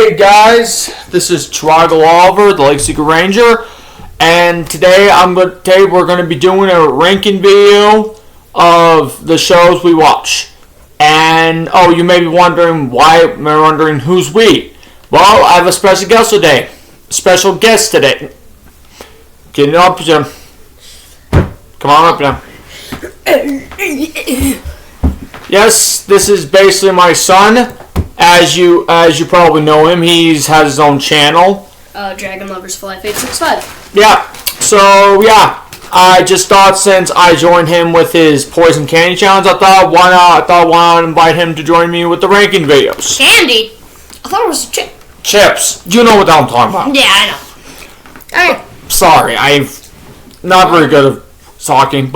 Hey guys, this is Dragonloversforlife865, the Lake Secret Ranger, and today we're going to be doing a ranking video of the shows we watch. And you may be wondering who's we. Well, I have a special guest today. Get up, Jim. Come on up, Jim. Yes, this is basically my son. As you probably know him, he has his own channel. dragonloversforlife865. Yeah. So I just thought since I joined him with his poison candy challenge, I thought why not invite him to join me with the ranking videos. Candy? I thought it was Chips. You know what I'm talking about. Yeah, I know. Alright. Sorry, I'm not very good at talking,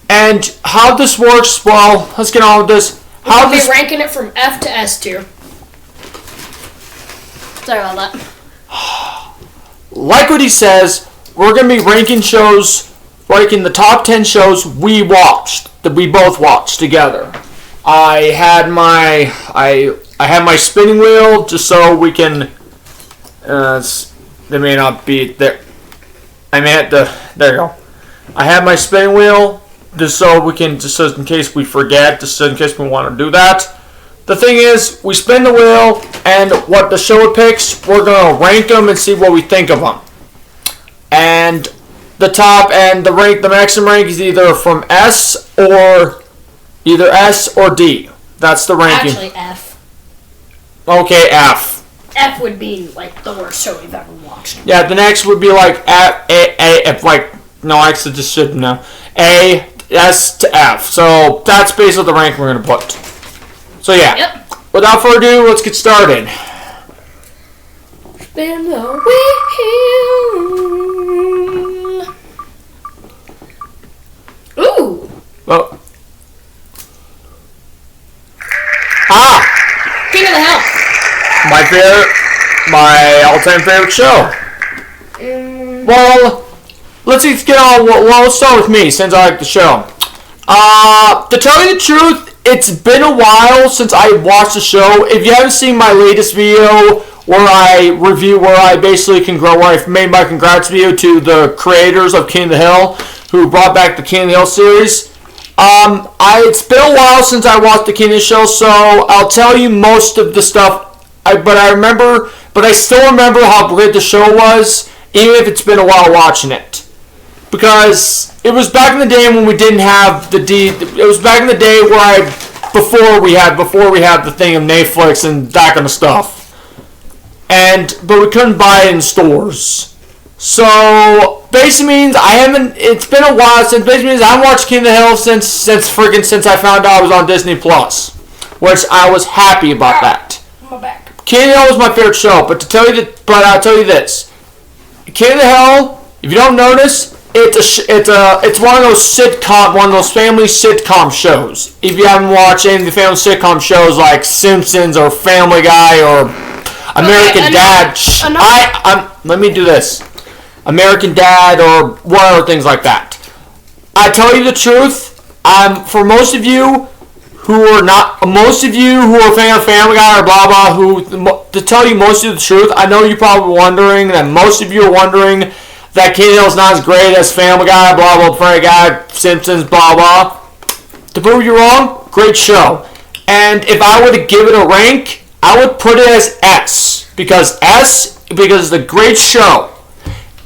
and how this works, well, let's get on with this. We'll be ranking it from F to S tier. Sorry about that. Like what he says, we're going to be ranking the top 10 shows we watched, that we both watched together. I had my spinning wheel just so we can. They may not be there. There you go. I had my spinning wheel just so in case we forget, just in case we want to do that. The thing is, we spin the wheel, and what the show picks, we're going to rank them and see what we think of them. And the maximum rank is either from S or D. That's the ranking. Actually, F. Okay, F. F would be like the worst show we've ever watched. Yeah, the next would be like A, S to F. So that's basically the rank we're going to put. So yeah. Yep. Without further ado, let's get started. Spin the wheel. Ooh. Well. King of the Hill. My all-time favorite show. Well, let's start with me since I like the show. To tell you the truth, it's been a while since I watched the show. If you haven't seen my latest video where I made my congrats video to the creators of King of the Hill, who brought back the King of the Hill series. It's been a while since I watched the King of the Show, so I'll tell you most of the stuff. But I still remember how great the show was, even if it's been a while watching it. Because it was back in the day when we didn't have the D. It was back in the day before we had the thing of Netflix and that kind of stuff. But we couldn't buy it in stores. So basically means it's been a while since. Basically means I haven't watched King of the Hill since I found out it was on Disney Plus, which I was happy about that. My back. King of the Hill was my favorite show, but I'll tell you this: King of the Hill, if you don't notice, it's one of those family sitcom shows. If you haven't watched any of the family sitcom shows like Simpsons or Family Guy or American Dad, let me do this. American Dad or whatever things like that. I tell you the truth, for most of you who are a fan of Family Guy or blah blah, to tell you most of the truth, I know you're probably wondering, and most of you are wondering that King of the Hill is not as great as Family Guy, blah blah, Family Guy, Simpsons, blah blah. To prove you wrong, great show. And if I were to give it a rank, I would put it as S because it's a great show.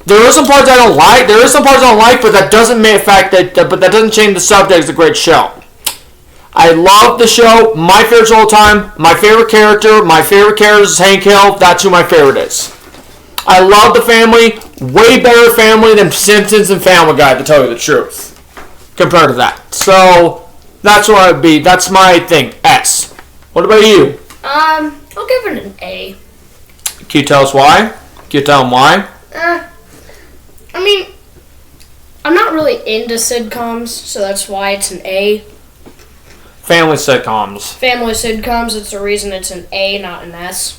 There are some parts I don't like. But that doesn't change the subject. It's a great show. I love the show. My favorite show all the time. My favorite character is Hank Hill. That's who my favorite is. I love the family. Way better family than Simpsons and Family Guy, to tell you the truth. Compared to that. So, that's what I would be. That's my thing. S. What about you? I'll give it an A. Can you tell us why? Can you tell them why? I'm not really into sitcoms, so that's why it's an A. Family sitcoms. Family sitcoms, it's the reason it's an A, not an S.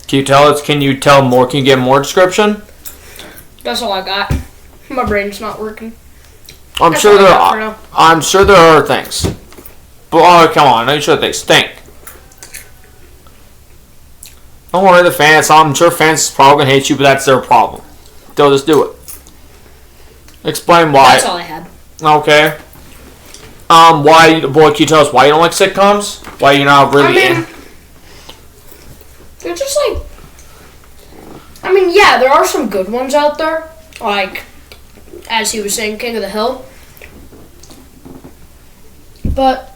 Can you tell more? Can you get more description? That's all I got. My brain's not working. I'm sure there are things. But come on, I'm sure things think. Don't worry, the fans. I'm sure fans probably gonna hate you, but that's their problem. They'll just do it. Explain why. That's all I had. Okay. Why, boy, can you tell us why you don't like sitcoms? Why you're not really in? They're just like, yeah, there are some good ones out there. Like, as he was saying, King of the Hill. But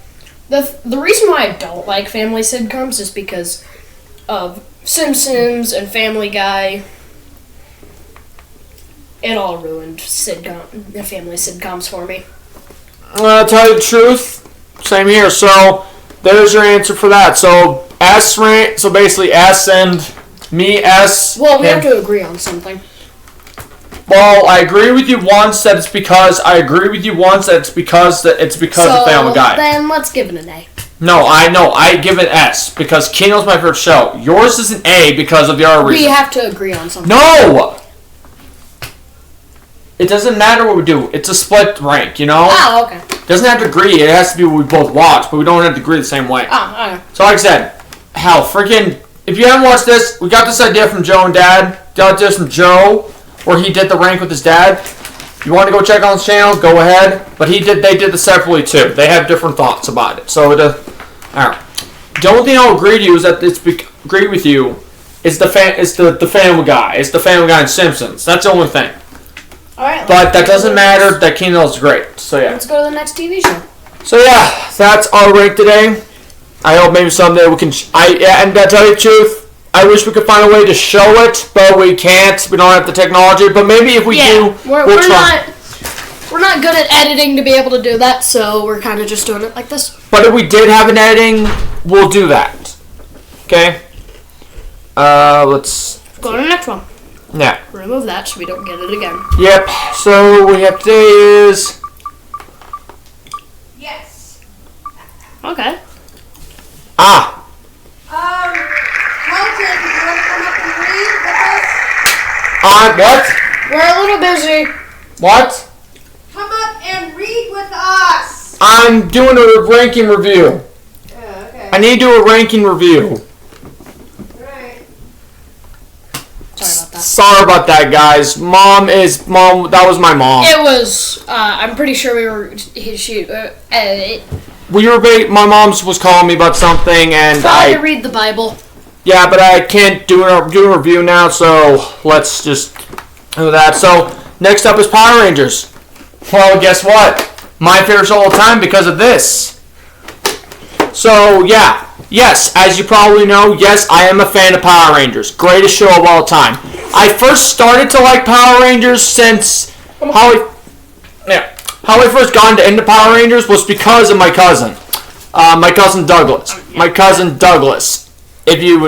the reason why I don't like family sitcoms is because of Simpsons and Family Guy. It all ruined the family sitcoms for me. Tell you the truth, same here. So there's your answer for that. So basically S and me, S. Well, we have to agree on something. Well, I agree with you once that it's because of Family Guy. Then let's give it an A. No, I know. I give it S because Kino's my favorite show. Yours is an A because of the other reason. We have to agree on something. No! It doesn't matter what we do. It's a split rank, you know? Oh, okay. It doesn't have to agree. It has to be what we both watch, but we don't have to agree the same way. Oh, okay. So like I said, hell, freaking, if you haven't watched this, we got this idea from Joe and Dad. Got this from Joe, where he did the rank with his dad. You want to go check on his channel, go ahead. But they did this separately too. They have different thoughts about it. So, alright. The only thing I'll agree to you is that agree with you is the Family Guy. It's the Family Guy and Simpsons. That's the only thing. Alright. But that doesn't matter. That Kino's great. So yeah. Let's go to the next TV show. So yeah, that's our rank today. I hope maybe someday we can. And to tell you the truth, I wish we could find a way to show it, but we can't. We don't have the technology. But maybe if we do, we'll try. We're not good at editing to be able to do that, so we're kind of just doing it like this. But if we did have an editing, we'll do that. Okay. Let's go to the next one. Yeah. Remove that so we don't get it again. Yep. So what we have today is. Yes. Okay. Colton, do you want to come up and read with us? What? We're a little busy. What? Come up and read with us. I'm doing a ranking review. Okay. I need to do a ranking review. Right. Sorry about that, guys. Mom. That was my mom. It was. I'm pretty sure we were. My mom was calling me about something, and I read the Bible. Yeah, but I can't do a review now, so let's just do that. So next up is Power Rangers. Well, guess what? My favorite show of all time because of this. So yeah, yes, as you probably know, yes, I am a fan of Power Rangers. Greatest show of all time. I first started to like Power Rangers since how I first got into Power Rangers was because of my cousin. My cousin Douglas. My cousin Douglas. If you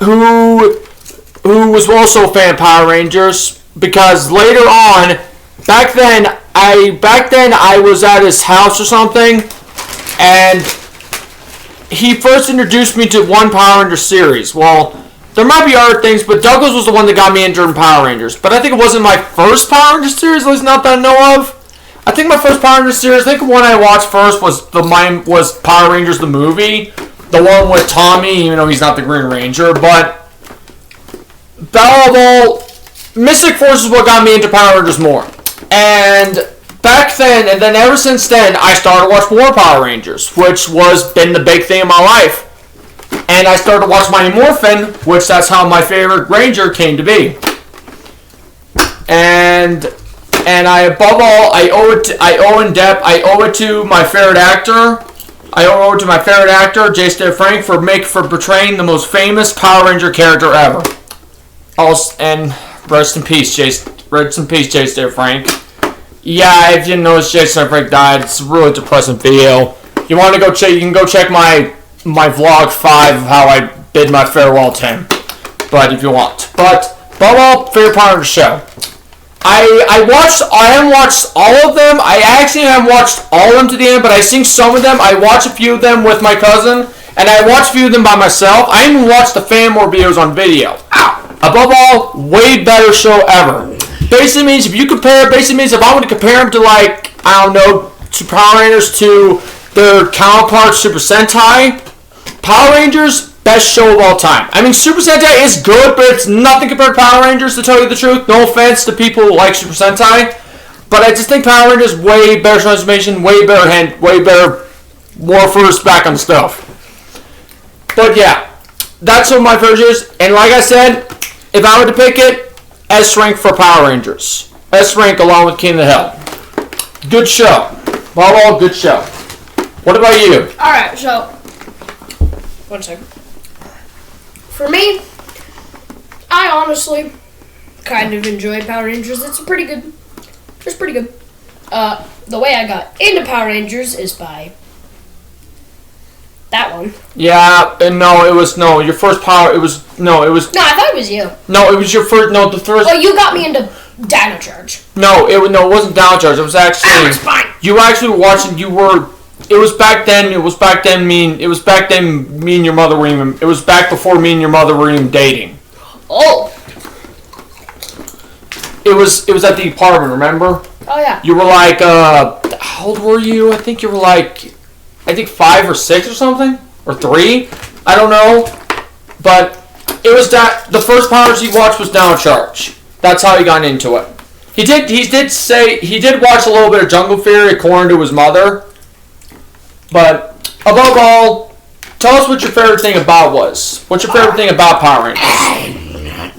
who was also a fan of Power Rangers, because later on, back then I was at his house or something, and he first introduced me to one Power Ranger series. Well, there might be other things, but Douglas was the one that got me into Power Rangers. But I think it wasn't my first Power Ranger series, at least not that I know of. I think my first Power Ranger series, I think the one I watched first was Power Rangers the movie. The one with Tommy, even though he's not the Green Ranger. But Mystic Force is what got me into Power Rangers more. And back then, and then ever since then, I started to watch more Power Rangers, which was been the big thing in my life. And I started to watch Mighty Morphin, which that's how my favorite Ranger came to be. And I above all, I owe it to my favorite actor. I owe it to my favorite actor, Jason Frank, for portraying the most famous Power Ranger character ever. And rest in peace, Jason. Rest in peace, Jason Frank. Yeah, if you didn't notice, Jason Frank died. It's a really depressing video. You want to go check? You can go check my vlog 5 of how I bid my farewell to him. But if you want, above all, favorite part of the show. I haven't watched all of them. I actually haven't watched all of them to the end, but I seen some of them. I watched a few of them with my cousin, and I watched a few of them by myself. I even watched the fan more videos on video. Above all, way better show ever. Basically means if I want to compare them to to Power Rangers to their counterparts Super Sentai, Power Rangers best show of all time. I mean, Super Sentai is good, but it's nothing compared to Power Rangers, to tell you the truth. No offense to people who like Super Sentai, but I just think Power Rangers way better transformation, way better morphers back on stuff. But yeah, that's what my favorite is. And like I said, if I were to pick it, S rank for Power Rangers. S rank along with King of the Hill. Good show. All good show. What about you? Alright, so, one second. For me, I honestly kind of enjoy Power Rangers. It's pretty good. The way I got into Power Rangers is by that one. Yeah, and your first Power, No, I thought it was you. No, it was your first, the first. Well, you got me into Dino Charge. No, it wasn't Down Charge. It was actually. That was fine. You were actually watching. It was back then. Me and your mother were even. It was back before me and your mother were even dating. Oh. It was at the apartment. Remember? Oh yeah. You were like, how old were you? I think you were like, 5 or 6 or something, or 3. I don't know, but it was that the first Power Rangers he watched was Down Charge. That's how he got into it. He did watch a little bit of Jungle Fury according to his mother. But above all, tell us what your favorite thing about was. What's your favorite thing about Power Rangers?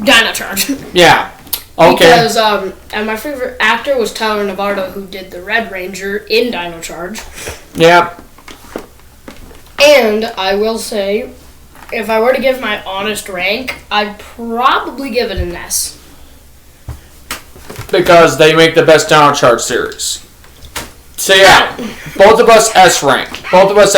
Dino Charge. Yeah. Okay. Because and my favorite actor was Tyler Navarro, who did the Red Ranger in Dino Charge. Yeah. And I will say, if I were to give my honest rank, I'd probably give it an S. Because they make the best Down Charge series. So yeah, both of us S rank. But what's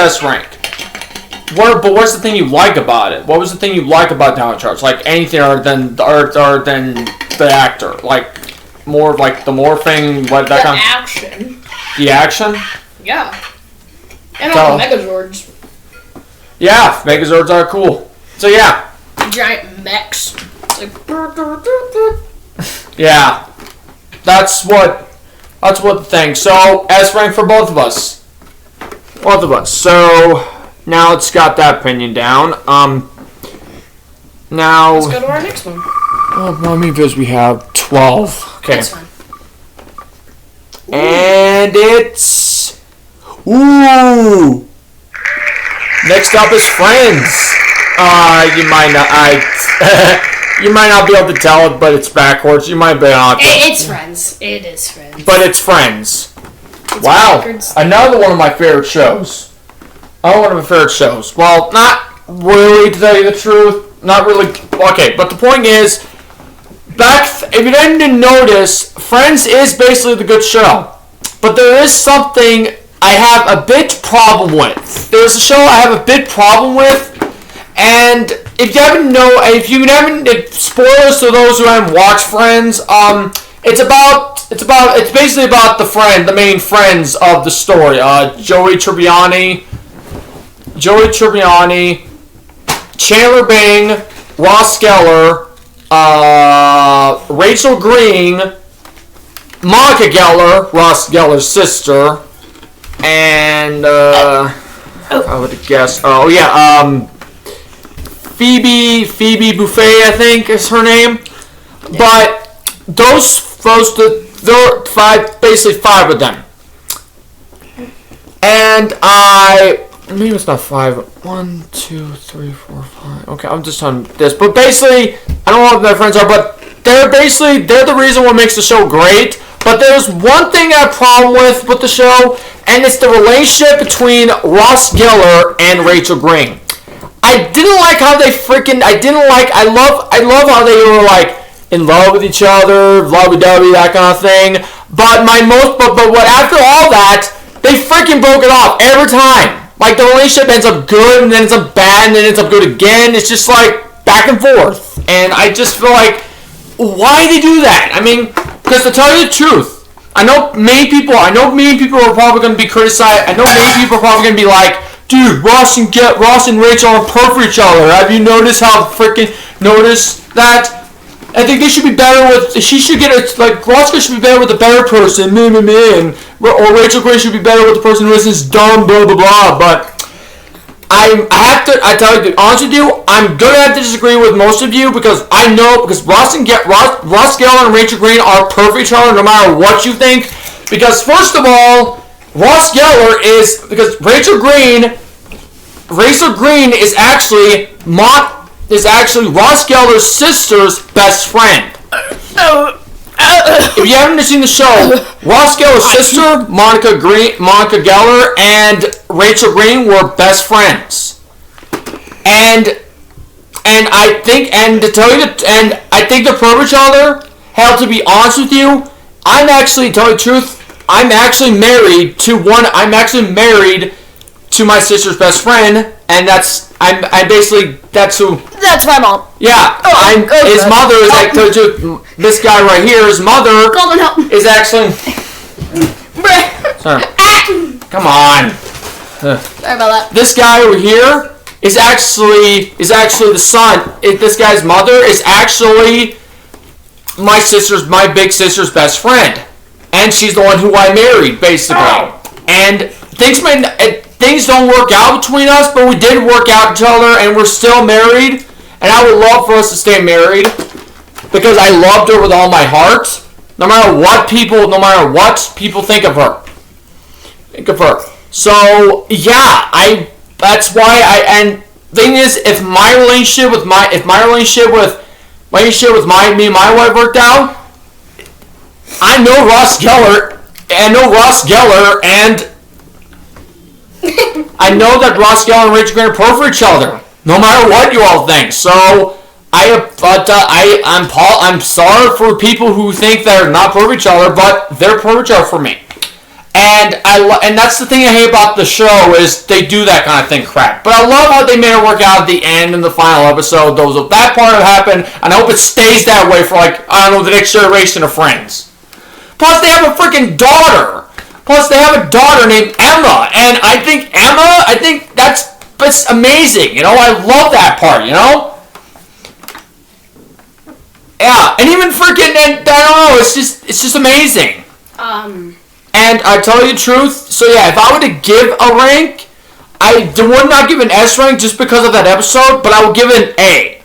the thing you like about it? What was the thing you like about Down Charge? Like anything other than the actor? Like more of like the morphing, what that kind of action. The action? Yeah. And all the Megazords. Yeah, Megazords are cool. So yeah. Giant mechs. It's like yeah. That's what the thing. So S rank for both of us. So now it's got that opinion down. Now let's go to our next one. Oh, how many videos we have? 12. Okay. That's fine. And it's ooh. Next up is Friends. You might not. You might not be able to tell it, but it's backwards. You might be able to. It's Friends. It is Friends. But it's Friends. It's wow. backwards. Another one of my favorite shows. One of my favorite shows. Well, not really, to tell you the truth. Not really. Okay, but the point is, if you didn't notice, Friends is basically the good show. But there is something I have a bit problem with. There's a show I have a bit problem with. And if you haven't, spoilers to those who haven't watched Friends, it's basically about the main friends of the story. Joey Tribbiani, Chandler Bing, Ross Geller, Rachel Green, Monica Geller, Ross Geller's sister, and I would guess. Oh yeah, Phoebe Buffet, I think is her name. But there are basically five of them. And maybe it's not 5. 1, 2, 3, 4, 5. Okay, I'm just on this. But basically, I don't know what my friends are, but they're the reason what makes the show great. But there's one thing I have a problem with the show, and it's the relationship between Ross Geller and Rachel Green. I didn't like how they I love how they were like in love with each other, lovey-dovey, that kind of thing. But what after all that, they freaking broke it off every time. Like the relationship ends up good and then ends up bad and then ends up good again. It's just like back and forth. And I just feel like, why do they do that? I mean, because to tell you the truth, I know many people are probably going to be criticized. I know many people are probably going to be like, dude, Ross and Rachel are perfect for each other. Have you noticed that? I think they should be better with. She should get Ross should be better with a better person, or Rachel Green should be better with the person who isn't dumb, blah blah blah. But I tell you, to be honest with you, I'm gonna have to disagree with most of you because I know Ross Geller and Rachel Green are perfect each other no matter what you think. Because first of all, Ross Geller is because Rachel Green is actually Ross Geller's sister's best friend. If you haven't seen the show, Ross Geller's sister, Monica Geller, and Rachel Green were best friends. And I think they're perfect each other. Hell, to be honest with you, tell you the truth, I'm actually married to my sister's best friend, and that's who. That's my mom. Yeah, his mother is this guy right here. His mother is actually. Sorry. Come on. Sorry about that. This guy over here is actually the son. This guy's mother is actually my big sister's best friend, and she's the one who I married, basically. Oh. And things don't work out between us, but we did work out each other, and we're still married. And I would love for us to stay married because I loved her with all my heart. No matter what people think of her. So yeah, that's why and thing is, if my relationship with me and my wife worked out, I know Ross Geller, and I know that Ross Geller and Rachel Green are perfect for each other, no matter what you all think. So I'm sorry for people who think they're not perfect for each other, but they're perfect for each other for me. And that's the thing I hate about the show is they do that kind of thing crap. But I love how they made it work out at the end in the final episode. That part of it happened, and I hope it stays that way for the next generation of Friends. Plus, they have a freaking daughter. They have a daughter named Emma, and I think that's amazing. You know, I love that part. You know. Yeah, and even freaking, I don't know, it's just amazing. And I tell you the truth, so yeah, if I were to give a rank, I would not give an S rank just because of that episode, but I would give it an A.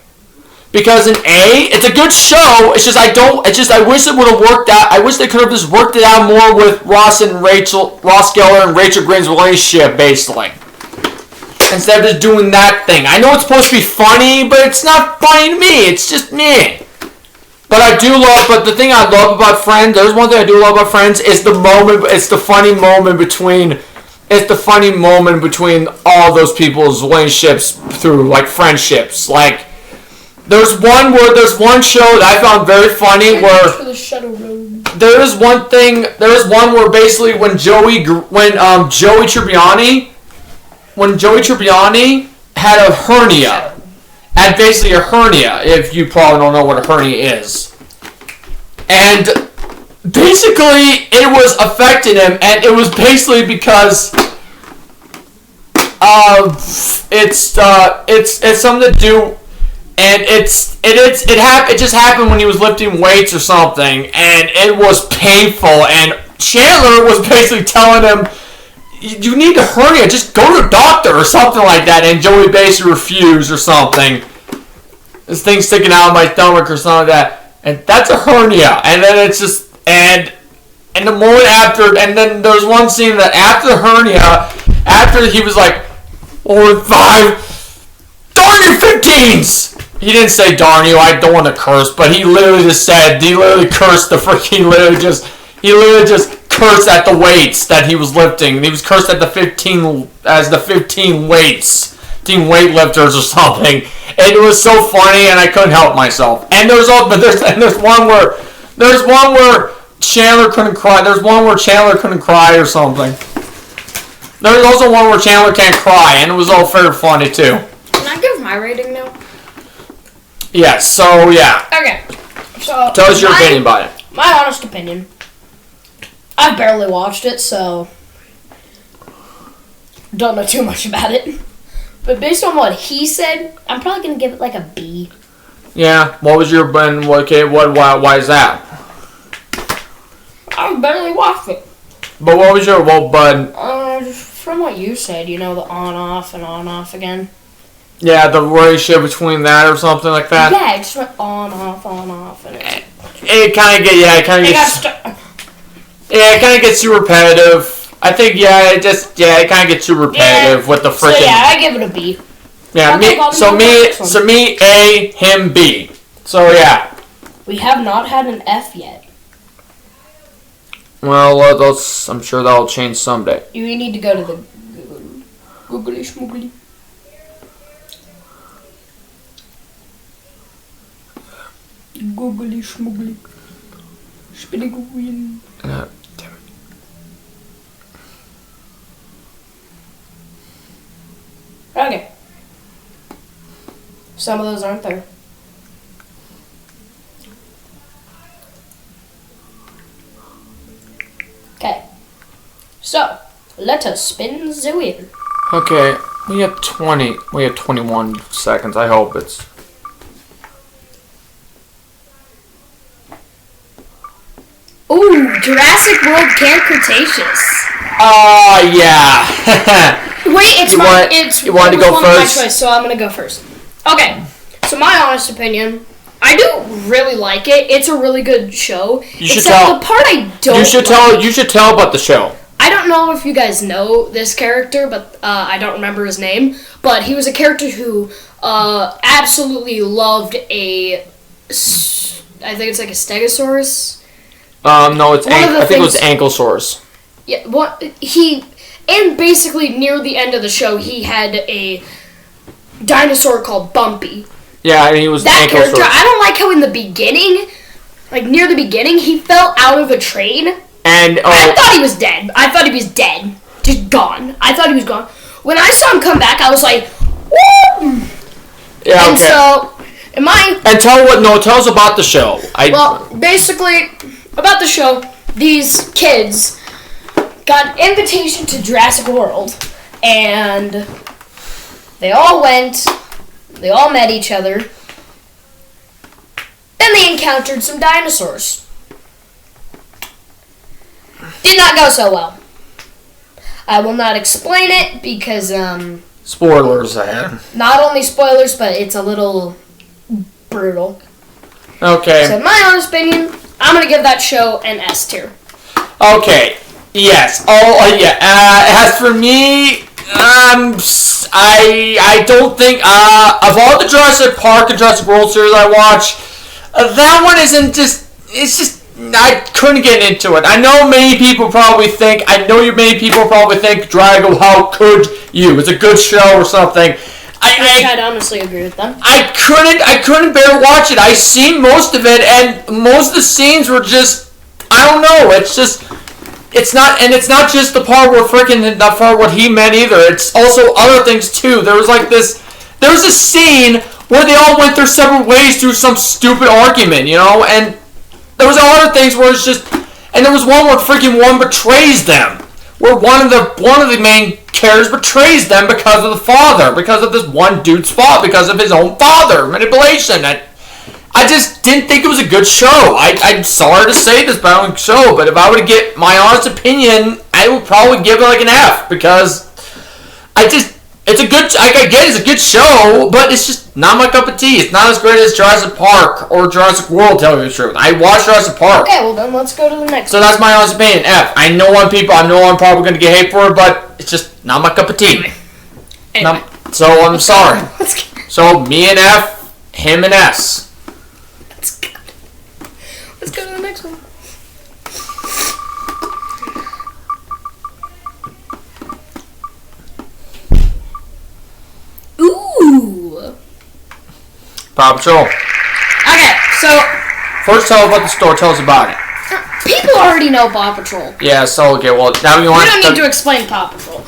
Because an A, it's a good show, I wish it would have worked out, I wish they could have just worked it out more with Ross Geller and Rachel Green's relationship, basically. Instead of just doing that thing. I know it's supposed to be funny, but it's not funny to me, it's just me. But the thing I love about Friends, there's one thing I do love about Friends, is the funny moment between all those people's relationships through, friendships. There's one show that I found very funny where there is one where basically when Joey Tribbiani had a hernia. And basically a hernia, if you probably don't know what a hernia is. And basically it was affecting him, and it was basically because it's something to do, and it just happened when he was lifting weights or something, and it was painful, and Chandler was basically telling him, you need a hernia, just go to a doctor or something like that, and Joey basically refused or something. This thing sticking out of my stomach or something like that, and that's a hernia. And then it's just, and the moment after, and then there's one scene that after the hernia, after he was like, 4 and 5, darn you 15s! He didn't say darn you, I don't want to curse, but he literally just cursed the freaking, he literally just cursed at the weights that he was lifting. He was cursed at the 15 weights, 15 weightlifters or something. It was so funny, and I couldn't help myself. And there's one where Chandler couldn't cry. There's one where Chandler couldn't cry or something. There's also one where Chandler can't cry, and it was all very funny too. Can I give my rating now? Yes. So yeah. Okay. So tell us your opinion about it. My honest opinion. I barely watched it, so don't know too much about it. But based on what he said, I'm probably gonna give it like a B. Yeah. What was your why is that? I barely watched it. But what was your just from what you said, the on-off and on-off again. Yeah, the ratio between that or something like that. Yeah, it just went on-off, and It kind of it kind of gets too repetitive. I think, it kind of gets too repetitive with the freaking... So, I give it a B. Yeah, me, A, him, B. So, yeah. We have not had an F yet. Well, I'm sure that'll change someday. You need to go to the Googly Schmoogly. Googly Schmoogly. Spinny Googly. Damn it. Okay. Some of those aren't there. Okay. So, let us spin the wheel. Okay, we have 21 seconds. I hope it's... Ooh, Jurassic World Camp Cretaceous. Yeah. Wait, it's You want to go first? My choice, so I'm gonna go first. Okay, so my honest opinion, I do really like it. It's a really good show. You should except tell. The part I don't. You should tell. You should tell about the show. I don't know if you guys know this character, but I don't remember his name. But he was a character who absolutely loved I think it's like a Stegosaurus. No, I think it was Ankylosaurus. Yeah, and basically near the end of the show, he had a dinosaur called Bumpy. Yeah, and he was that Ankylosaurus. character. I don't like how in the beginning, like near the beginning, he fell out of a train. And I thought he was dead. I thought he was dead, just gone. I thought he was gone. When I saw him come back, I was like, woo! Yeah, and okay. so, tell us about the show. Well, basically, about the show, these kids got an invitation to Jurassic World, and they all went, they all met each other, then they encountered some dinosaurs. Did not go so well. I will not explain it because, spoilers ahead. not only spoilers, but it's a little brutal. Okay. So, in my honest opinion, I'm going to give that show an S tier. Okay. Yes. Yeah. As for me, I don't think of all the Jurassic Park and Jurassic World series I watch, that one isn't just. It's just I couldn't get into it. I know many people probably think. Drago, how could you? It's a good show or something. I'd honestly agree with them. I couldn't bear watch it. I seen most of it, and most of the scenes were just. I don't know. It's just. It's not just the part where not for what he meant either. It's also other things too. There was a scene where they all went their separate ways through some stupid argument, and there was other things where it's just, and there was one where one betrays them, where one of the main characters betrays them because of the father, because of this one dude's fault, because of his own father manipulation. I just didn't think it was a good show. I'm sorry to say this, but I don't show. But if I were to get my honest opinion, I would probably give it like an F because it's a good. I get it's a good show, but it's just not my cup of tea. It's not as great as Jurassic Park or Jurassic World. Tell you the truth, I watched Jurassic Park. Okay, well then let's go to the next. So that's my honest opinion. F. I know I'm probably going to get hate for it, but it's just not my cup of tea. Anyway. So I'm sorry. So me an F, him an S. Let's go to the next one. Ooh. Paw Patrol. Okay, so First, tell us about the store. Tell us about it. people already know Paw Patrol. Yeah. So okay. Well, now you want. We don't need to explain Paw Patrol.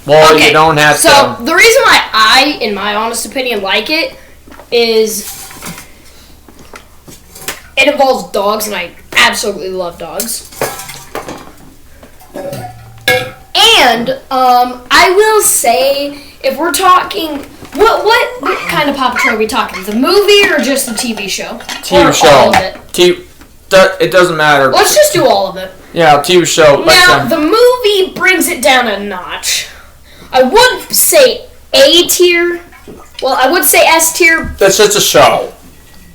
Well, Okay, you don't have so to. the reason why I, in my honest opinion, like it is it involves dogs, and I absolutely love dogs. And I will say, if we're talking, what kind of Paw Patrol are we talking? The movie or just the TV show? TV Or show. all of it? It doesn't matter. Let's just do all of it. Yeah, TV show. Now, the movie brings it down a notch. I would say A tier. Well, I would say S tier. That's just a show.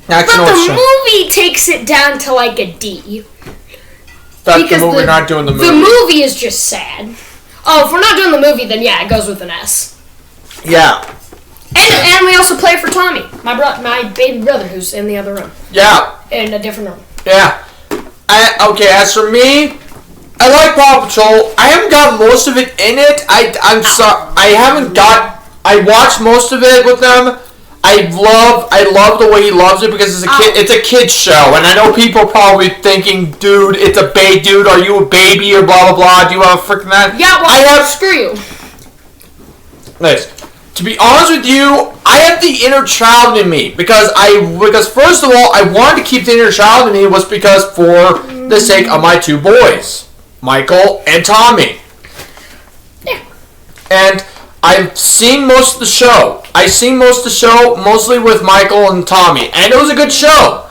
But the movie takes it down to like a D. That's the movie, not doing the movie. The movie is just sad. Oh, if we're not doing the movie, then yeah, it goes with an S. Yeah. And we also play for Tommy, my baby brother, who's in the other room. Yeah. In a different room. Yeah. Okay, as for me, I like Paw Patrol. I haven't got most of it in it. I'm sorry. I watched most of it with them. I love the way he loves it because it's a kid's show, and I know people are probably thinking, dude, it's a baby, dude, are you a baby or blah blah blah? Do you have a freaking that? Yeah, well, screw you. Nice. To be honest with you, I have the inner child in me because first of all, I wanted to keep the inner child in me was because for the sake of my two boys, Michael and Tommy. Yeah. And I've seen most of the show. Mostly with Michael and Tommy, and it was a good show.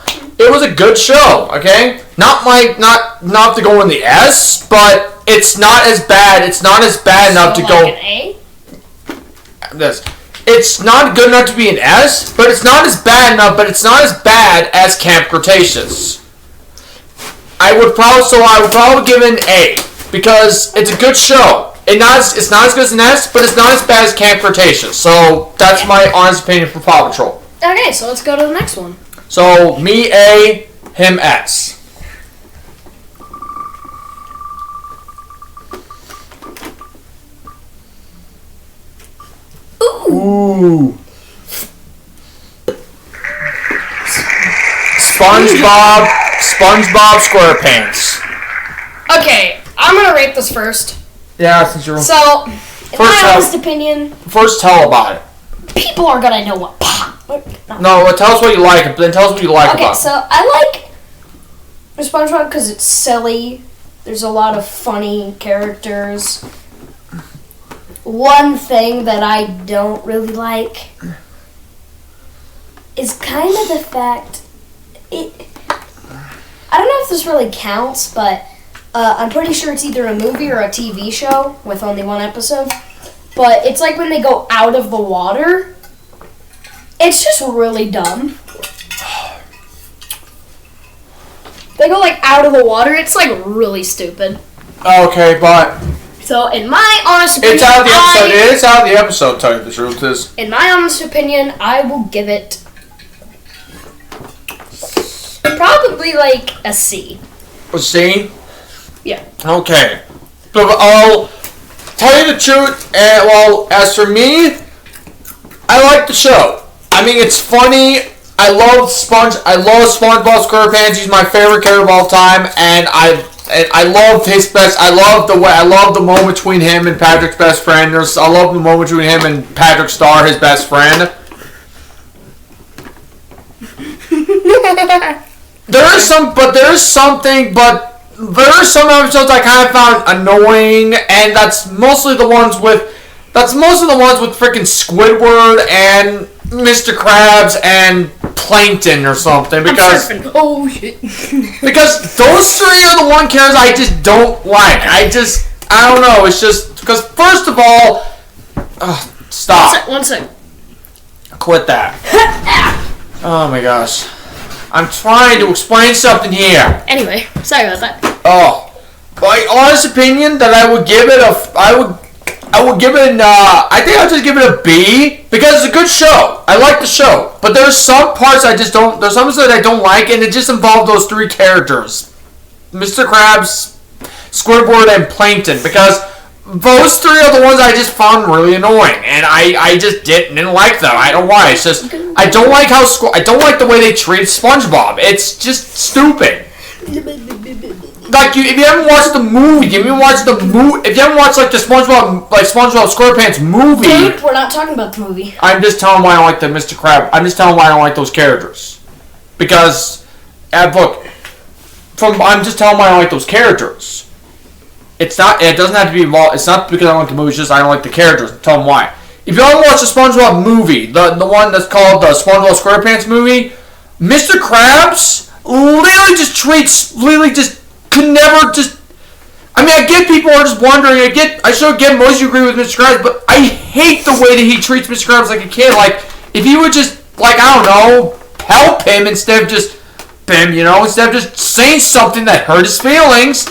Okay, not to go in the S, but it's not as bad. It's not as bad enough to go. An A? It's not good enough to be an S, but it's not as bad enough. But it's not as bad as Camp Cretaceous. I would probably give it an A because it's a good show. It's not as good as an S, but it's not as bad as Camp Cretaceous. So that's my honest opinion for Paw Patrol. Okay, so let's go to the next one. So me A, him S. Ooh. SpongeBob SquarePants. Okay, I'm gonna rate this first. Yeah, since you're... So, in my honest opinion... First tell about it. People are gonna know what... No, tell us what you like, then tell us what you like about it. Okay, so I like SpongeBob because it's silly. There's a lot of funny characters. One thing that I don't really like is kind of the fact... I don't know if this really counts, but... I'm pretty sure it's either a movie or a TV show with only one episode. But it's like when they go out of the water. It's just really dumb. They go like out of the water. It's like really stupid. Okay, but... So in my honest opinion... It's out of the episode. It is out of the episode, tell you the truth is. In my honest opinion, I will give it... probably like a C. A C? Yeah. Okay. But I'll tell you the truth, and well, as for me, I like the show. I mean, it's funny. I love SpongeBob SquarePants. He's my favorite character of all time, and I love the moment between him and Patrick's best friend. I love the moment between him and Patrick Star, his best friend. There are some episodes I kind of found annoying, and that's mostly the ones with freaking Squidward and Mr. Krabs and Plankton or something, because oh shit. Because those three are the one characters I just don't like. I don't know. It's just because first of all, stop. One sec. Quit that. Oh my gosh. I'm trying to explain something here. Anyway, sorry about that. Oh, my honest opinion that I would give it I think I'll just give it a B because it's a good show. I like the show, but there's some parts there's some that I don't like, and it just involved those three characters, Mr. Krabs, Squidward, and Plankton, because those three are the ones I just found really annoying, and I just didn't like them. I don't know why. It's just I don't like the way they treat SpongeBob. It's just stupid. Like if you haven't watched the movie, if you haven't watched like the SpongeBob SquarePants movie. Dude, we're not talking about the movie. I'm just telling why I don't like the Mr. Krabs. I'm just telling why I don't like those characters. Because, I'm just telling why I don't like those characters. It doesn't have to be involved. It's not because I don't like the movie. It's just I don't like the characters. Tell them why. If you haven't watched the SpongeBob movie, the one that's called the SpongeBob SquarePants movie, Mr. Krabs literally just I mean, I get people are just wondering. I sure get most of you agree with Mr. Krabs, but I hate the way that he treats Mr. Krabs like a kid. Like, if he would just, like, I don't know, help him instead of just, instead of just saying something that hurt his feelings,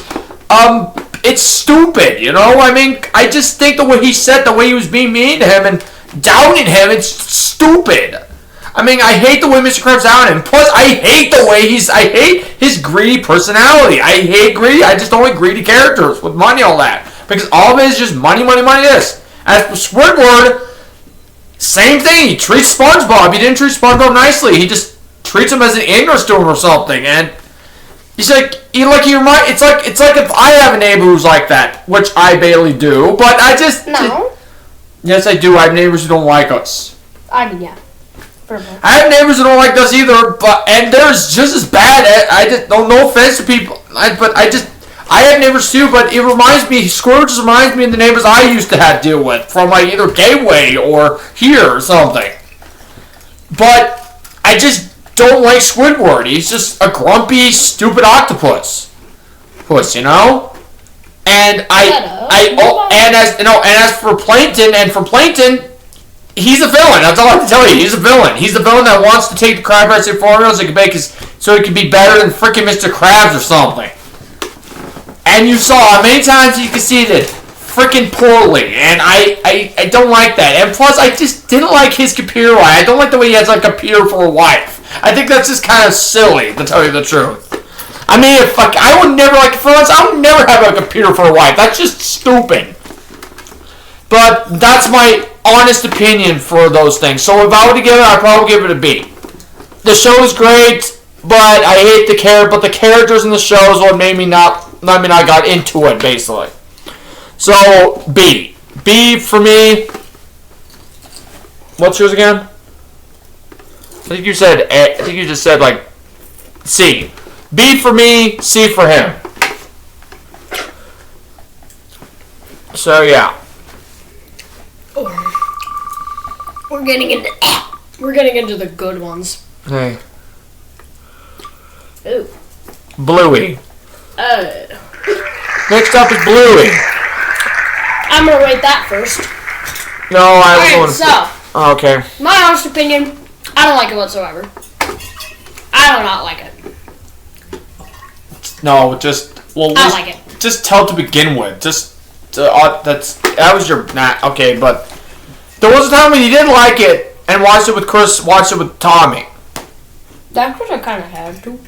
it's stupid, I mean, I just think the way he said, the way he was being mean to him and doubting him, it's stupid. I mean, I hate the way Mr. Krabs doubted him. Plus, I hate I hate his greedy personality. I hate greedy. I just don't like greedy characters with money and all that. Because all of it is just money, money, money, this. As for Squidward, same thing. He treats SpongeBob. He didn't treat SpongeBob nicely. He just treats him as an ignorance to him or something. And it's like if I have a neighbor who's like that, which I barely do, but I just... No. Yes, I do. I have neighbors who don't like us. I mean, yeah. I have neighbors who don't like us either, and they're just as bad. I just no offense to people, I have neighbors too. But it reminds me, Squidward just reminds me of the neighbors I used to have to deal with from like either Gateway or here or something. But I just don't like Squidward. He's just a grumpy, stupid octopus, And as for Plankton, he's a villain. That's all I have to tell you. He's a villain. He's the villain that wants to take the crab recipe formula so he can be better than freaking Mr. Krabs or something. And you saw many times he conceded freaking poorly, and I don't like that. And plus, I just didn't like his computer wife. I don't like the way he has a computer for a wife. I think that's just kind of silly, to tell you the truth. I mean, I would never I would never have a computer for a wife. That's just stupid. But that's my honest opinion for those things. So if I were to give it, I'd probably give it a B. The show is great, but I hate the characters in the show is what made me not got into it, basically. So, B. B for me. What's yours again? I think you just said, like, C. B for me, C for him. So, yeah. We're getting into the good ones. Hey. Ooh. Bluey. Next up is Bluey. I'm gonna rate that first. No, I Alright, so. Okay. My honest opinion, I don't like it whatsoever. I do not like it. No, I like it. Just tell to begin with. That was your okay, but there was a time when you did like it and watched it with Chris, watched it with Tommy. That's because I kind of had to.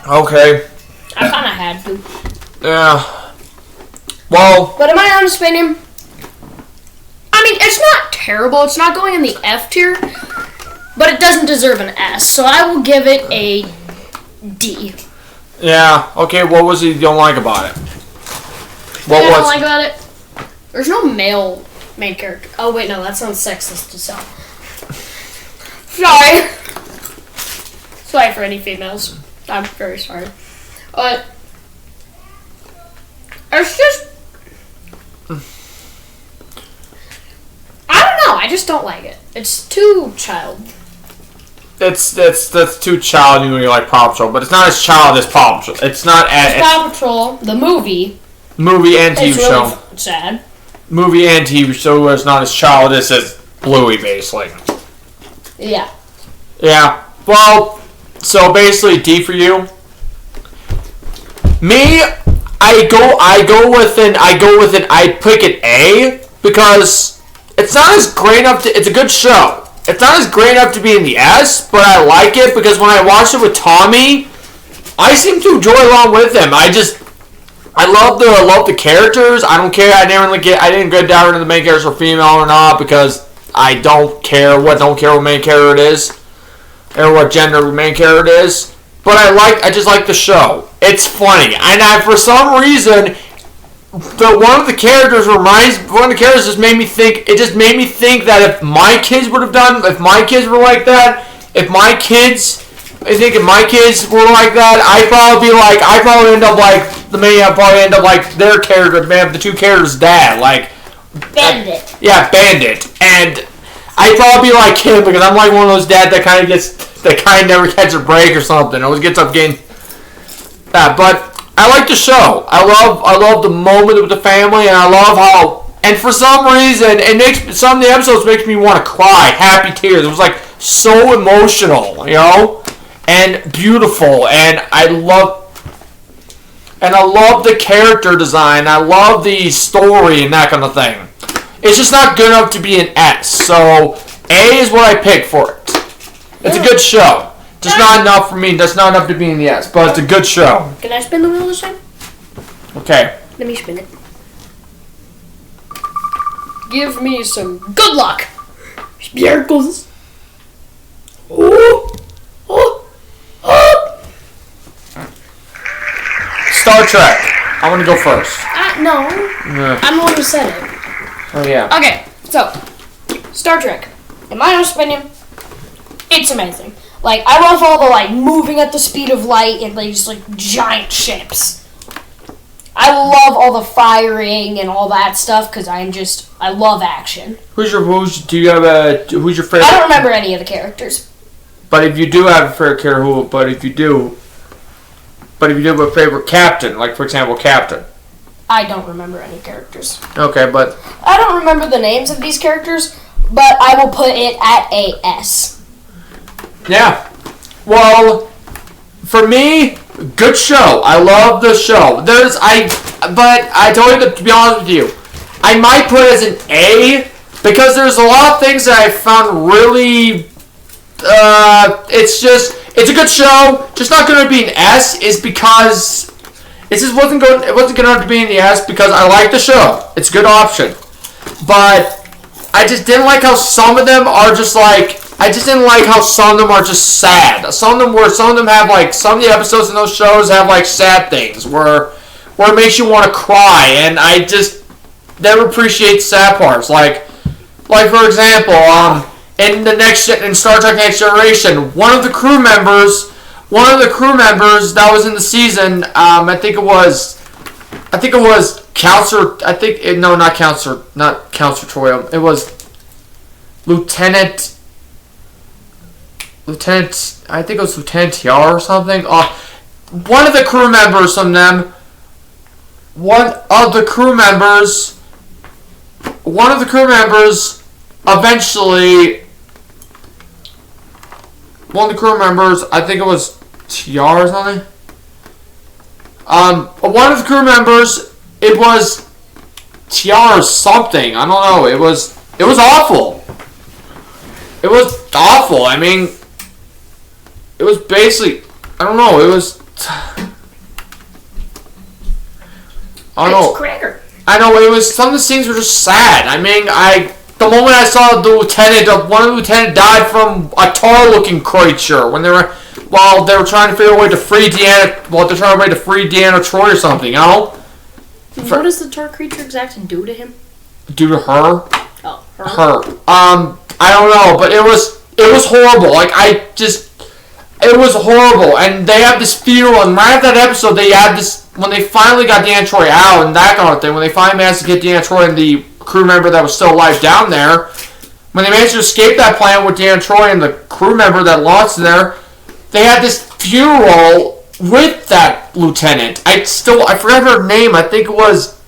Okay. I kind of had to. Yeah. Well. But in my honest opinion, I mean, it's not terrible. It's not going in the F tier, but it doesn't deserve an S. So I will give it a D. Yeah. Okay. What was it you don't like about it? What I don't like about it? There's no male main character. Oh wait, no, that sounds sexist to sell. Sorry. Sorry for any females. I'm very sorry. But it's just I don't know. I just don't like it. It's too child. That's too child when you like Paw Patrol, but it's not as child as Paw Patrol. It's not as Paw Patrol, the movie and TV it's show. Really sad. Movie and TV show is not as childish as Bluey, basically. Yeah. Yeah. Well, so basically D for you. Me, I pick an A because it's not as great enough to. It's a good show. It's not as great enough to be in the S, but I like it because when I watched it with Tommy, I seem to enjoy along with him. I love the characters. I don't care. I didn't get down into the main characters are female or not because I don't care what main character it is or what gender the main character it is. But I just like the show. It's funny, and for some reason, one of the characters just made me think. It just made me think that if my kids were like that, if my kids were like that, I'd probably end up like the main. I'd probably end up like their character, man, the two characters' dad, like Bandit. Bandit, and I'd probably be like him because I'm like one of those dads that kind of never catches a break or something. Always gets up getting that. But I like the show. I love the moment with the family, and I love how. And for some reason, it makes some of the episodes makes me want to cry, happy tears. It was like so emotional, you know, and beautiful, and I love the character design. I love the story and that kind of thing. It's just not good enough to be an S. So A is what I pick for it. It's a good show. Just not enough for me. That's not enough to be in the S, but it's a good show. Can I spin the wheel this time? Okay. Let me spin it. Give me some good luck. Miracles. Oh. Star Trek. I want to go first. No. Yeah. I'm the one who said it. Oh yeah. Okay, so Star Trek. In my honest opinion, it's amazing. Like, I love all the like moving at the speed of light and like just like giant ships. I love all the firing and all that stuff because I love action. Who's your favorite? I don't remember any of the characters. But if you do have a favorite character, but if you do have a favorite captain, like for example, Captain. I don't remember any characters. Okay, but I don't remember the names of these characters, but I will put it at a S. yeah. Well, for me, good show. I love the show. But I told you to be honest with you, I might put it as an A because there's a lot of things that I found really. It's a good show. Just not going to be an S is because it just wasn't going. It wasn't going to be in the S because I like the show. It's a good option, but I just didn't like how some of them are just like. I just didn't like how some of them are just sad. Some of them have like some of the episodes in those shows have like sad things where it makes you want to cry, and I just never appreciate sad parts. Like for example, in Star Trek Next Generation, one of the crew members that was in the season, I think it was Counselor. Not Counselor Troy. It was Lieutenant. I think it was Lieutenant Tiara or something. One of the crew members from them. One of the crew members eventually. One of the crew members, I think it was Tiara or something. One of the crew members, it was Tiara something. I don't know. It was awful. It was awful. I mean, it was basically, I don't know. It was. I don't know. It's Cracker. I know it was. Some of the scenes were just sad. I mean, the moment I saw one of the lieutenant died from a tar-looking creature while they were trying to figure a way to free Deanna Troy or something. You know. What does the tar creature exactly do to him? Do to her? Oh, her. Her. I don't know, but it was horrible. Like it was horrible, and they have this funeral, and right after that episode, they had this, when they finally got Deanna Troy out and that kind of thing, when they finally managed to get Deanna Troy and the crew member that was still alive down there, when they managed to escape that plane with Deanna Troy and the crew member that lost there, they had this funeral with that lieutenant. I forgot her name. I think it was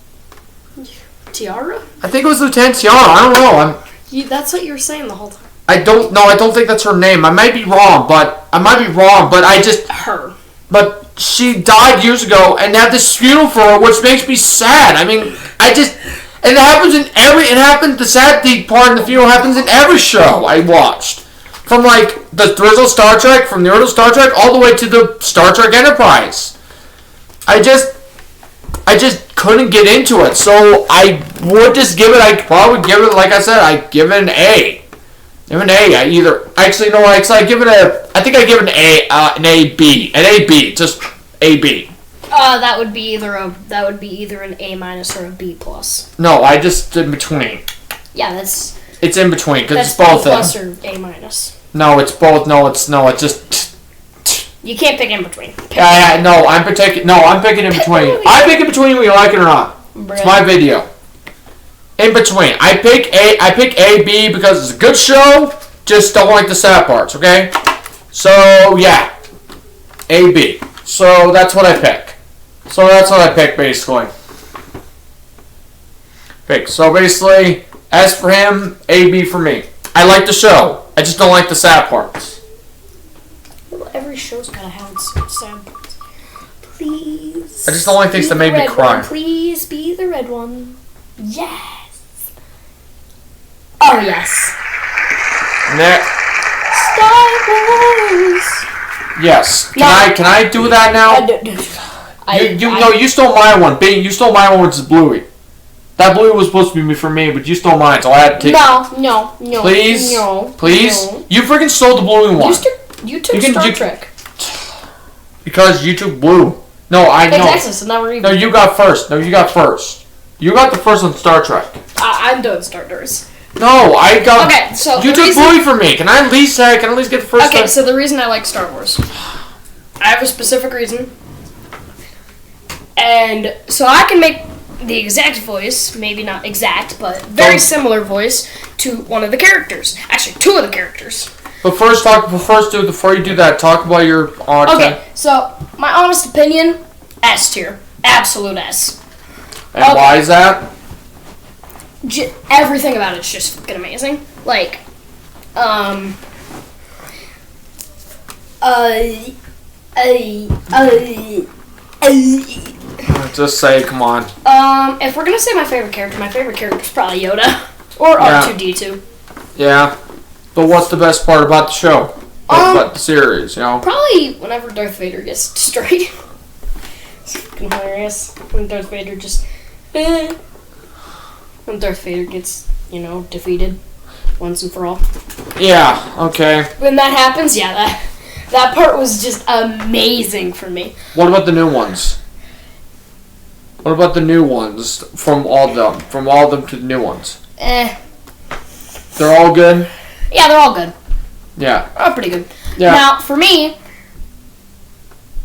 Tiara? I think it was Lieutenant Tiara. I don't know. That's what you were saying the whole time. I don't think that's her name. I might be wrong, but I just... Her. But she died years ago, and they have this funeral for her, which makes me sad. I mean, and the sad part in the funeral happens in every show I watched. From, like, the original Star Trek, from the original Star Trek, all the way to the Star Trek Enterprise. I just couldn't get into it, so I would just give it, like I said, I'd give it an A. Give it an A. I think I give it an AB. An AB. Just AB. That would be either an A minus or a B plus. No, I just in between. Yeah, it's in between because it's B both. plus or A minus. No, it's both. No, it's just. You can't pick in between. I'm picking in between. I pick in between whether you like it or not. It's my video. In between. I pick AB because it's a good show. Just don't like the sad parts, okay? So yeah. AB. So that's what I pick. So that's what I picked, basically. So basically, S for him, A, B for me. I like the show. I just don't like the sad parts. Well, every show's gotta have its sad parts. Please. I just don't like things that make me cry. Please be the red one. Yes. Oh, yes. Next. Star Wars. Yes. No. Can I do that now? You stole my one. Bing, you stole my one, which is Bluey. That Bluey was supposed to be for me, but you stole mine, so I had to take No. Please? No. Please? No. You freaking stole the Bluey one. You took Star Trek. Because you took Blue. No, I know. Exactly, so now we're even. No, you got first. You got the first on Star Trek. I'm doing Star Wars. No, I got... Okay, so you took Bluey for me. Can I at least get the first Okay, so the reason I like Star Wars. I have a specific reason. And so I can make the exact voice, maybe not exact, but very similar voice to one of the characters. Actually, two of the characters. But before you do that, talk about your... Okay, so my honest opinion, S tier. Absolute S. And why is that? Everything about it's just fucking amazing. Like, Just say, come on. if we're gonna say my favorite character is probably Yoda or R2D2. Yeah. But what's the best part about the show? About the series, you know? Probably whenever Darth Vader gets destroyed. It's fucking hilarious. When Darth Vader just... when Darth Vader gets, defeated once and for all. Yeah, okay. When that happens, yeah, that part was just amazing for me. What about the new ones? What about the new ones from all of them? From all of them to the new ones? They're all good? Yeah, they're all good. Yeah. They're all pretty good. Yeah. Now, for me,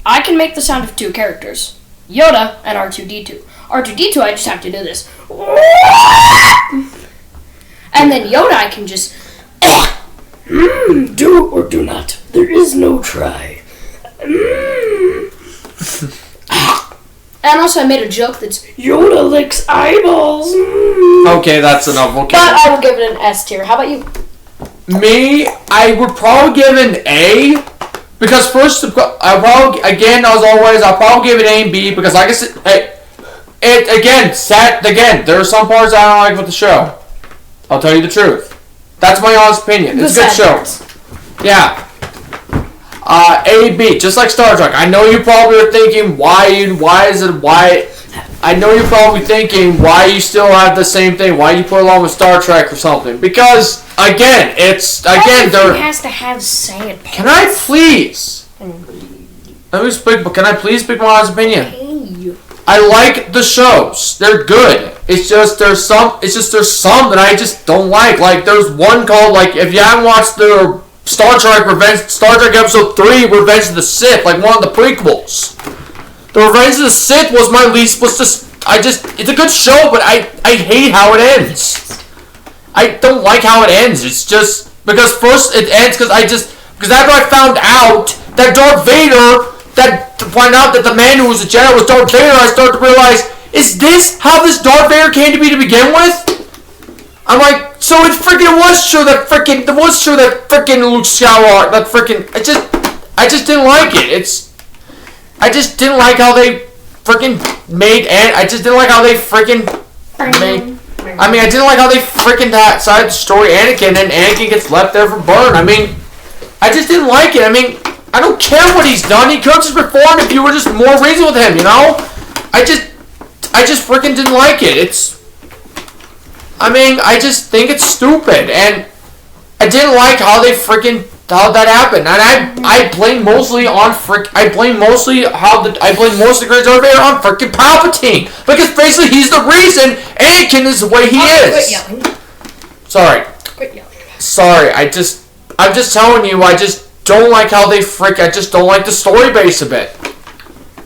I can make the sound of two characters. Yoda and R2-D2. R2-D2, I just have to do this. And then Yoda, I can just... do or do not. There is no try. And also, I made a joke that's Yoda licks eyeballs. Okay, that's enough. Okay. But I will give it an S tier. How about you? Me, I would probably give it an A. Because first, I'll probably give it A and B. Because like I said, there are some parts I don't like with the show. I'll tell you the truth. That's my honest opinion. It's a good show. Yeah. A, B, just like Star Trek. I know you probably are thinking, why? I know you're probably thinking, why you still have the same thing? Why you put along with Star Trek or something? Because, again, Everything has to have sad parts. Can I please? Can I please speak my honest opinion? Hey. I like the shows. They're good. It's just there's some that I just don't like. Like there's one called, like, if you haven't watched the Star Trek Episode 3, Revenge of the Sith, like one of the prequels. The Revenge of the Sith it's a good show, but I hate how it ends. I don't like how it ends. It's just because first it ends because after I found out that Darth Vader, to find out that the man who was a Jedi was Darth Vader, I started to realize, is this how this Darth Vader came to be to begin with? I'm like, so it was true that freaking Luke Skywalker, I just didn't like it. I just didn't like how they freaking made, and I just didn't like how they freaking made. I mean, I didn't like how they freaking decided to story Anakin, and Anakin gets left there for burn. I mean, I just didn't like it. I mean, I don't care what he's done. He could have just reformed if you were just more reasonable with him, you know? I just freaking didn't like it. I just think it's stupid, and I didn't like how that happened, and I blame mostly Great Darth Vader on freaking Palpatine, because basically he's the reason Anakin is the way he is. Quit yelling. Sorry. Quit yelling. Sorry. I'm just telling you. I just don't like how I just don't like the story base of it.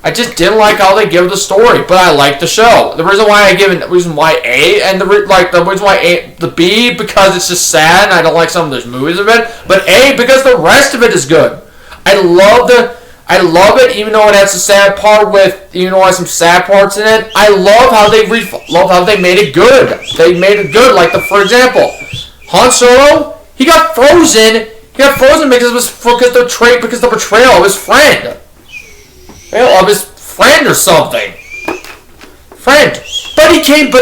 I just didn't like how they give the story, but I like the show. The reason why A, and the B, because it's just sad and I don't like some of those movies of it, but A, because the rest of it is good. I love I love it, even though it has a sad part even though it has some sad parts in it. I love how they made it good. They made it good. Like for example, Han Solo, he got frozen. He got frozen because the betrayal of his friend. Or something. But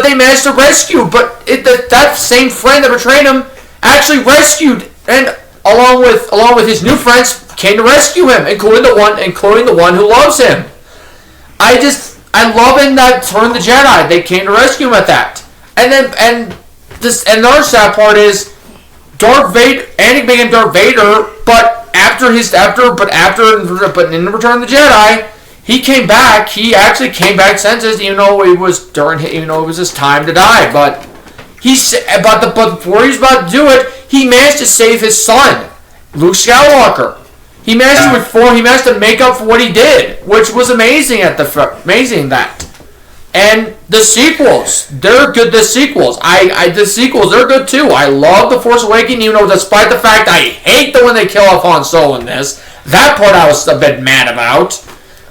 they managed to rescue. But that same friend that betrayed him actually rescued, and along with his new friends, came to rescue him, including the one who loves him. I love in that Return of the Jedi, they came to rescue him at that. And another sad part is Darth Vader, Anakin became Darth Vader, but in Return of the Jedi, he came back. He actually came back senses, even though it was his time to die. But before he was about to do it, he managed to save his son, Luke Skywalker. He managed to make up for what he did, which was amazing. That. And the sequels, they're good. The sequels, they're good too. I love The Force Awakens, even though despite the fact I hate when they kill off Han Solo in this. That part I was a bit mad about.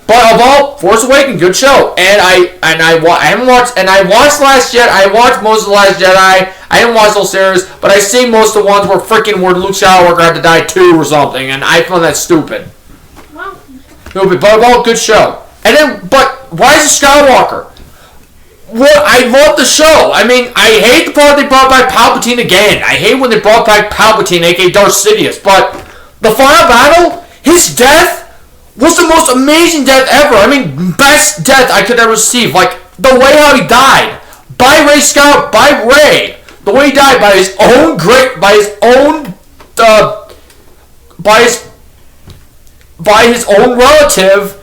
But of all, Force Awakens, good show. And I watched Last Jedi. I watched most of the Last Jedi. I didn't watch the whole series, but I seen most of the ones where Luke Skywalker had to die too or something, and I found that stupid. Well, But overall, good show. But Rise of Skywalker. Well, I love the show. I mean, I hate the part they brought back Palpatine again. I hate when they brought back Palpatine, aka Darth Sidious. But the final battle, his death was the most amazing death ever. I mean, best death I could ever receive. Like the way how he died by Rey. The way he died by his own relative,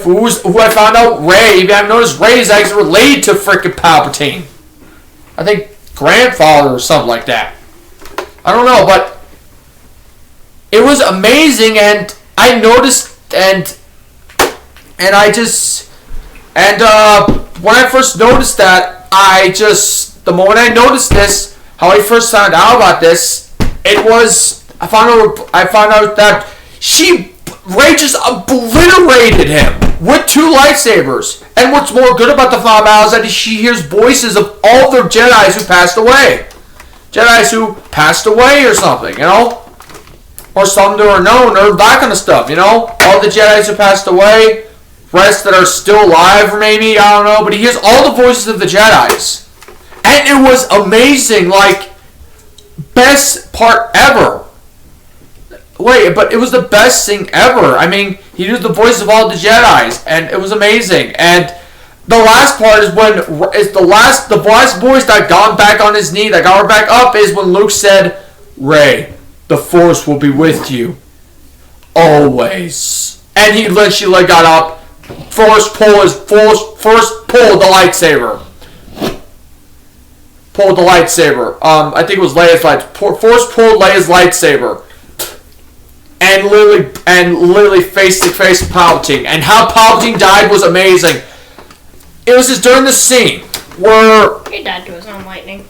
who I found out Rey. If you haven't noticed, Rey is actually related to frickin' Palpatine. I think grandfather or something like that. I don't know, but it was amazing, and I noticed, when I first noticed that, the moment I noticed this, how I first found out about this, I found out that Rey just obliterated him with 2 lightsabers. And what's more good about the final battle is that she hears voices of all the Jedis who passed away. Jedis who passed away or something, or some that are known, or that kind of stuff, all the Jedis who passed away, rest that are still alive, or maybe, I don't know, but he hears all the voices of the Jedis. And it was amazing, like, best part ever. Wait, but it was the best thing ever. I mean, he used the voices of all the Jedis, and it was amazing. And the last part is the last voice that got back on his knee, that got her back up, is when Luke said, "Rey, the Force will be with you, always." And he literally got up, force pulled the lightsaber. Pulled the lightsaber. I think it was Leia's lightsaber. Force pulled Leia's lightsaber. And literally face to face with Palpatine. And how Palpatine died was amazing. It was just during the scene where he died to his own lightning.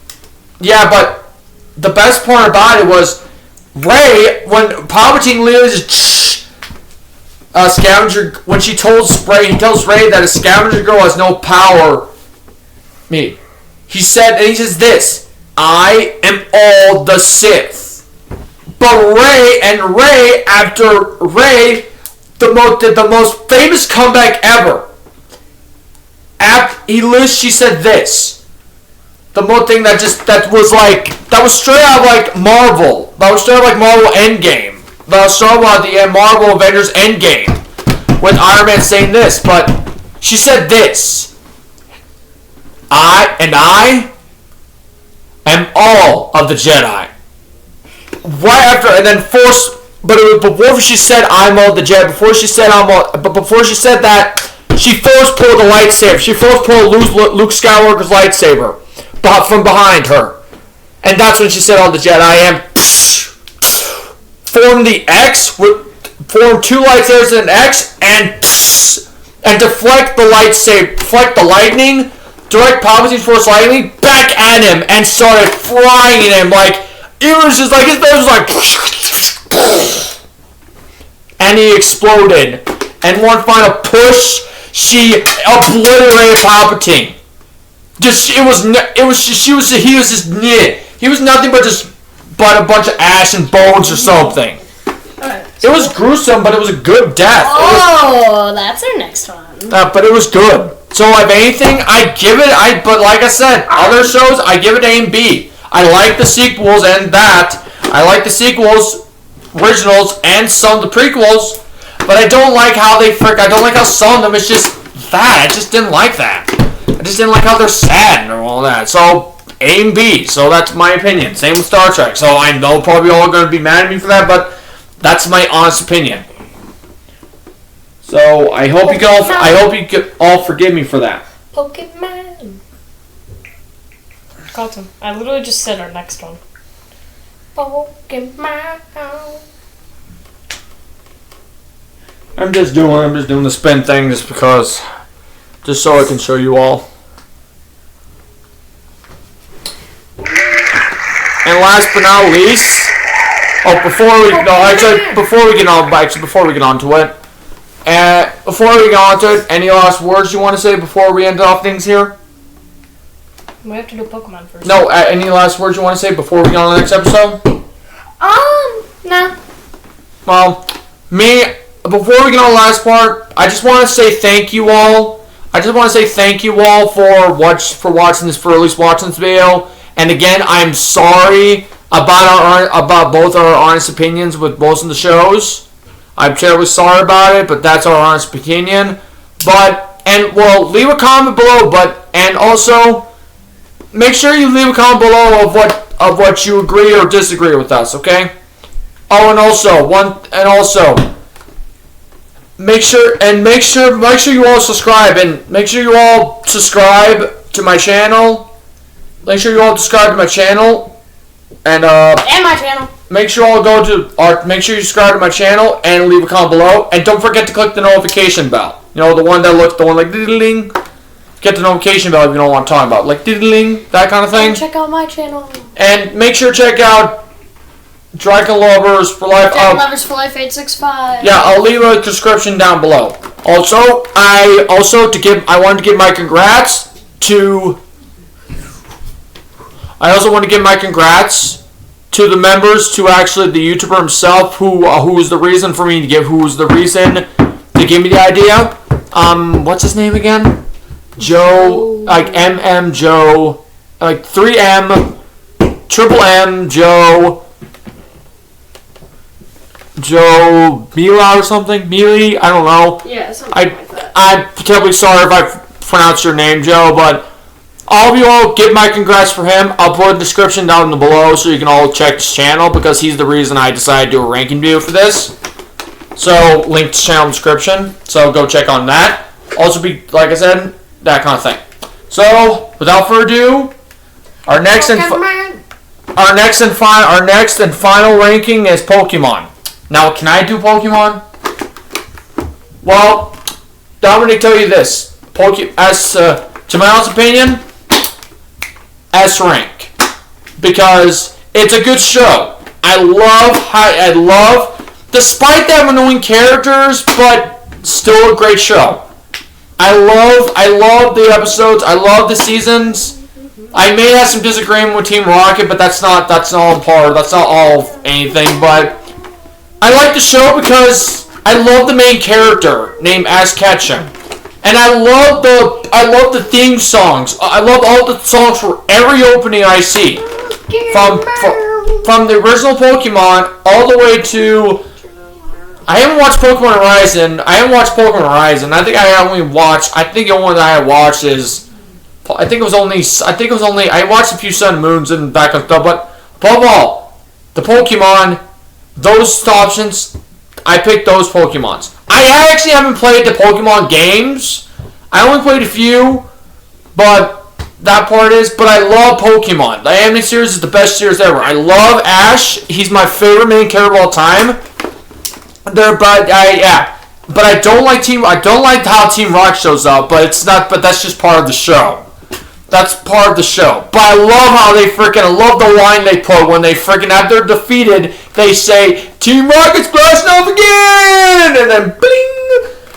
Yeah, but the best part about it was Rey, when Palpatine literally just scavenger, when he tells Rey that a scavenger girl has no power. He says this: "I am all the Sith." But after Rey, did the most famous comeback ever. She said this. The most thing that was straight out of like Marvel. That was straight out of like Marvel Endgame. That was straight out of the Marvel Avengers Endgame. With Iron Man saying this, but she said this. I am all of the Jedi. Right after, and then before she said I'm all the Jedi, before she said that, she force pulled the lightsaber. She force pulled Luke Skywalker's lightsaber from behind her. And that's when she said all the Jedi I am. Form the X, form 2 lightsabers in an X, and deflect the lightning, direct Palpatine's Force lightning back at him, and started frying him like. It was just like his nose was like, and and he exploded. And one final push, she obliterated Palpatine. He was just he was nothing but a bunch of ash and bones or something. It was gruesome, but it was a good death. That's our next one. But it was good. So if anything, but like I said, other shows, I give it A and B. I like the sequels and that. I like the sequels, originals, and some of the prequels. But I don't like how I don't like how some of them is just that. I just didn't like that. I just didn't like how they're sad and all that. So A and B. So that's my opinion. Same with Star Trek. So I know probably all going to be mad at me for that, but that's my honest opinion. So I hope you can all forgive me for that. Pokemon. Got him. I literally just said our next one. Pokemon. I'm just doing the spin thing just so I can show you all. And last but not least, before we get on to it, any last words you want to say before we end off things here? We have to do Pokemon first. No, any last words you want to say before we get on to the next episode? No. Well, before we get on the last part, I just want to say thank you all. For at least watching this video. And again, I'm sorry about both our honest opinions with both of the shows. I'm terribly sorry about it, but that's our honest opinion. Leave a comment below. And also, make sure you leave a comment below of what you agree or disagree with us. Okay. Oh, and also, make sure you all subscribe and make sure you all subscribe to my channel. Make sure you all subscribe to my channel and my channel. Make sure you subscribe to my channel and leave a comment below. And don't forget to click the notification bell. You know, the one like diddling. Get the notification bell if you don't want to talk about like diddling, that kind of thing. And check out my channel. And make sure to check out Dragon Lovers for Life. Dragon Lovers for Life 865. Yeah, I'll leave a description down below. Also, I wanted to give my congrats to the members, to actually the YouTuber himself, who was the reason to give me the idea. What's his name again? Joe, like MM Joe, like 3M, Triple M Joe Mila or something? Mealy? I don't know. Yeah, something like that. I'm terribly sorry if I pronounced your name, Joe, but all of you all give my congrats for him. I'll put a description down below so you can all check his channel because he's the reason I decided to do a ranking video for this. So, link to channel description. So, go check on that. Also, like I said, that kind of thing. So, without further ado, our next and final ranking is Pokemon. Now, can I do Pokemon? Well, I'm going to tell you this. To my honest opinion, S rank. Because it's a good show. I love, despite them annoying characters, but still a great show. I love the episodes. I love the seasons. I may have some disagreement with Team Rocket, but that's not all anything, but I like the show because I love the main character named Ash Ketchum. And I love the theme songs. I love all the songs for every opening I see. From the original Pokemon all the way to I haven't watched Pokemon Horizon. I think I think the only one that I watched is I watched a few Sun and Moons and that kind of stuff, but above all, the Pokemon, those options, I picked those Pokemons. I actually haven't played the Pokemon games. I only played a few, but I love Pokemon. The anime series is the best series ever. I love Ash. He's my favorite main character of all time. But I don't like how Team Rocket shows up. But that's just part of the show. That's part of the show. But I love how I love the line they put when they freaking, after they're defeated, they say, Team Rocket's blasting off again! And then bling!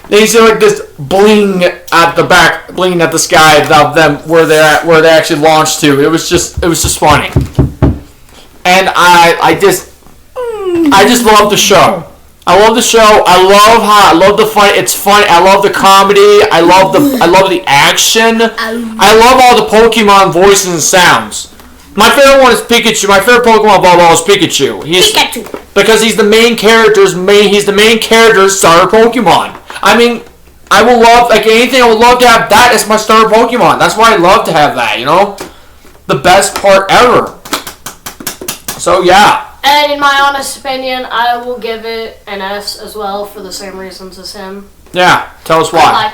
They see like this bling at the back, bling at the sky of them where they actually launched to. It was just funny. And I just love the show. I love the show. I love the fun. It's fun. I love the comedy. I love the action. I love all the Pokemon voices and sounds. My favorite one is Pikachu. My favorite Pokemon of all is Pikachu. Pikachu. Because he's the main character's starter Pokemon. I mean, I will love, like anything, I would love to have that as my starter Pokemon. That's why I love to have that, you know? The best part ever. So, yeah. And in my honest opinion, I will give it an S as well for the same reasons as him. Yeah, tell us why.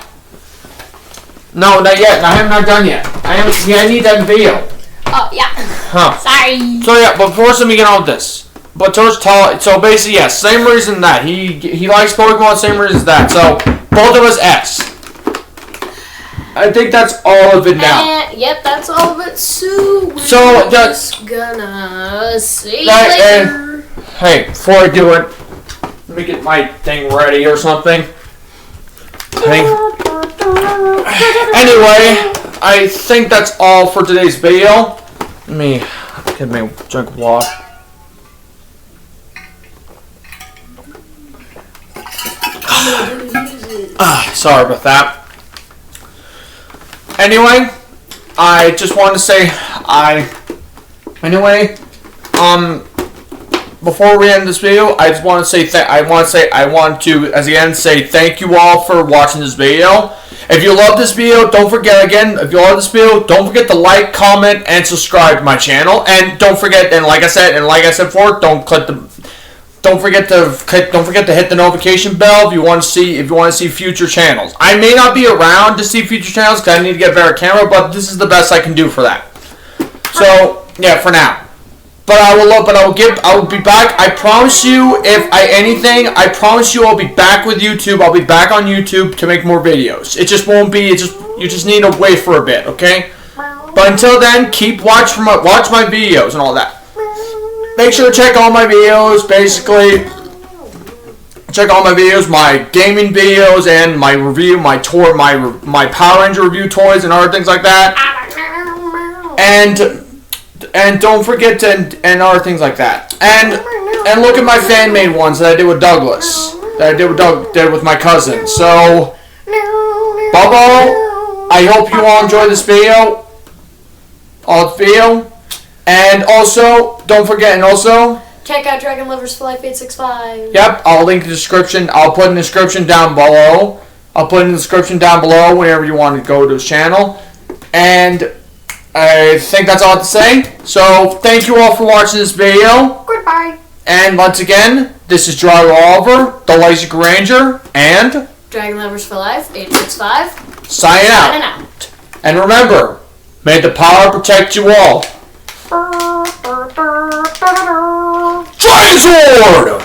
No, not yet. I am not done yet. I need that video. Oh, yeah. Huh. Sorry. So, yeah, but first let me get on with this. But so basically, yeah, same reason that. He likes Pokemon, same reason as that. So, both of us S. I think that's all of it now. Yep, that's all of it. So we're just gonna see you later. Hey, before I do it, let me get my thing ready or something. Anyway, I think that's all for today's video. Let me get my drink of water. Sorry about that. Anyway, I just wanted to say, before we end this video, I just want to say, I want to say thank you all for watching this video. If you love this video, don't forget to like, comment, and subscribe to my channel. And don't forget, like I said before, don't forget to hit the notification bell if you want to see future channels. I may not be around to see future channels because I need to get a better camera, but this is the best I can do for that. So yeah, for now. But I will be back. I promise you, I promise you I'll be back with YouTube. I'll be back on YouTube to make more videos. It just won't be. You just need to wait for a bit, okay? But until then, watch my videos and all that. Make sure to check all my videos, basically. Check all my videos, my gaming videos, and my review, my Power Ranger review toys and other things like that. And don't forget and other things like that. And look at my fan-made ones that I did with Douglas. That I did with my cousin. So, Bubba, I hope you all enjoyed this video. And also, don't forget, check out dragonloversforlife865. Yep, I'll link the description. I'll put in the description down below. Whenever you want to go to his channel. And I think that's all I have to say. So, thank you all for watching this video. Goodbye. And once again, this is Dragon Oliver, the Lazy Ranger, and dragonloversforlife865. Signing out. And remember, may the power protect you all. Dragon Sword!